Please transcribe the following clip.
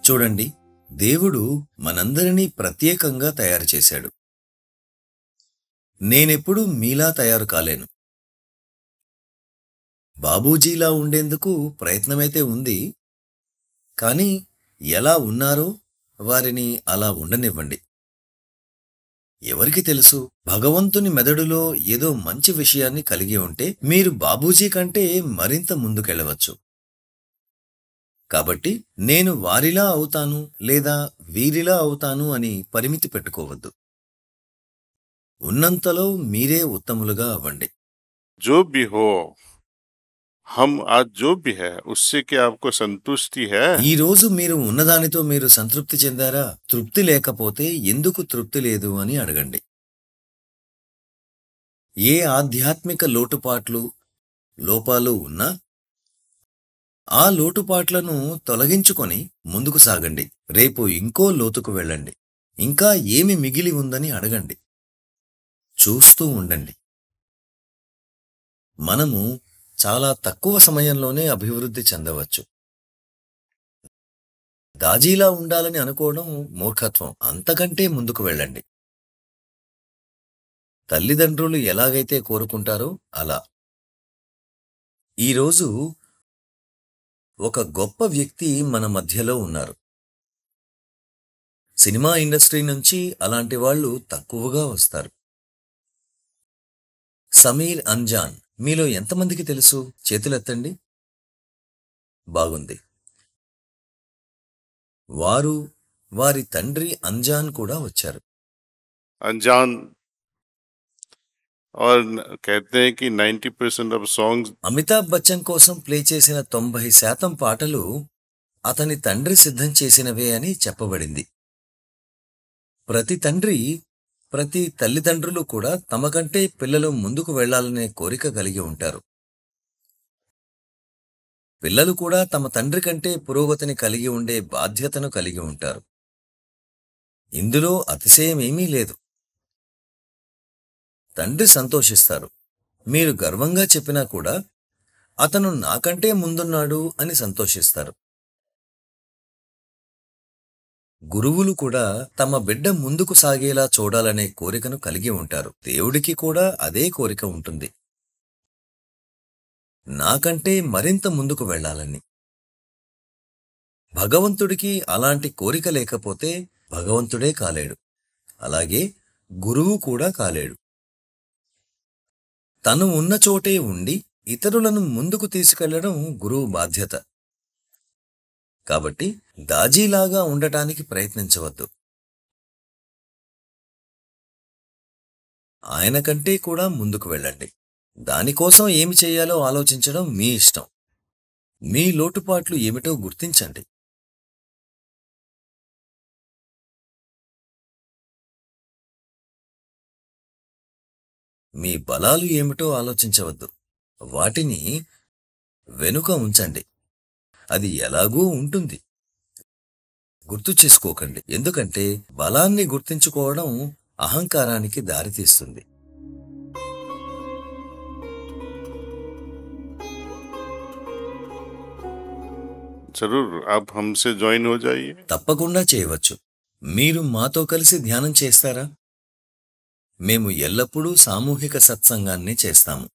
చూడండి, దేవుడు మనందరినీ ప్రత్యేకంగా తయారు చేశాడు. నేనెప్పుడూ మీలా తయారు కాలేను. బాబూజీలా ఉండేందుకు ప్రయత్నమైతే ఉంది, కానీ ఎలా ఉన్నారో వారిని అలా ఉండనివ్వండి. ఎవరికి తెలుసు, భగవంతుని మెదడులో ఏదో మంచి విషయాన్ని కలిగి ఉంటే మీరు బాబూజీ కంటే మరింత ముందుకెళ్లవచ్చు. కాబట్టి నేను వారిలా అవుతాను లేదా వీరిలా అవుతాను అని పరిమితి పెట్టుకోవద్దు. ఉన్నంతలో మీరే ఉత్తములుగా అవ్వండి. जो भी हो, हम आज जो भी है उससे क्या आपको संतुष्टि है? ఈ రోజు మీరు ఉన్నదానితో మీరు సంతృప్తి చెందారా? తృప్తి లేకపోతే ఎందుకు తృప్తి లేదు అని అడగండి. ఏ ఆధ్యాత్మిక లోపాలు ఉన్నా ఆ లోటుపాట్లను తొలగించుకొని ముందుకు సాగండి. రేపు ఇంకో లోతుకు వెళ్ళండి. ఇంకా ఏమి మిగిలి ఉందని అడగండి. చూస్తూ ఉండండి. మనము చాలా తక్కువ సమయంలోనే అభివృద్ధి చెందవచ్చు. దాజీలా ఉండాలని అనుకోవడం మూర్ఖత్వం. అంతకంటే ముందుకు వెళ్ళండి. తల్లిదండ్రులు ఎలాగైతే కోరుకుంటారో అలా. ఈరోజు ఒక గొప్ప వ్యక్తి మన మధ్యలో ఉన్నారు. సినిమా ఇండస్ట్రీ నుంచి అలాంటి వాళ్ళు తక్కువగా వస్తారు. సమీర్ అంజాన్ మీలో ఎంతమందికి తెలుసు? చేతులెత్తండి. బాగుంది. వారి తండ్రి అంజాన్ కూడా వచ్చారు. अनजान और कहते हैं कि 90% ऑफ सॉन्ग्स అమితాబ్ బచ్చన్ కోసం ప్లే చేసిన 90% పాటలు అతని తండ్రి సిద్ధం చేసినవే అని చెప్పబడింది. ప్రతి తల్లిదండ్రులు కూడా తమకంటే పిల్లలు ముందుకు వెళ్లాలనే కోరిక కలిగి ఉంటారు. పిల్లలు కూడా తమ తండ్రి కంటే పురోగతిని కలిగి ఉండే బాధ్యతను కలిగి ఉంటారు. ఇందులో అతిశయమేమీ లేదు. తండ్రి సంతోషిస్తారు. మీరు గర్వంగా చెప్పినా కూడా అతను నాకంటే ముందున్నాడు అని సంతోషిస్తారు. గురువులు కూడా తమ బిడ్డ ముందుకు సాగేలా చూడాలనే కోరికను కలిగి ఉంటారు. దేవుడికి కూడా అదే కోరిక ఉంటుంది, నాకంటే మరింత ముందుకు వెళ్లాలని. భగవంతుడికి అలాంటి కోరిక లేకపోతే భగవంతుడే కాలేడు. అలాగే గురువు కూడా కాలేడు. తను ఉన్న చోటే ఉండి ఇతరులను ముందుకు తీసుకెళ్లడం గురువు బాధ్యత. కాబట్టి దాజీలాగా ఉండటానికి ప్రయత్నించవద్దు. ఆయన కంటే కూడా ముందుకు వెళ్ళండి. దానికోసం ఏమి చేయాలో ఆలోచించడం మీ ఇష్టం. మీ లోటుపాట్లు ఏమిటో గుర్తించండి. మీ బలాలు ఏమిటో ఆలోచించవద్దు. వాటిని వెనుక ఉంచండి. అది ఎలాగూ ఉంటుంది. గుర్తు చేసుకోకండి. ఎందుకంటే బలాన్ని గుర్తించుకోవడం అహంకారానికి దారితీస్తుంది. जरूर आप हमसे ज्वाइन हो जाइए. తప్పకుండా చేయవచ్చు. మీరు మాతో కలిసి ధ్యానం చేస్తారా? మేము ఎల్లప్పుడూ సామూహిక సత్సంగాన్ని చేస్తాము.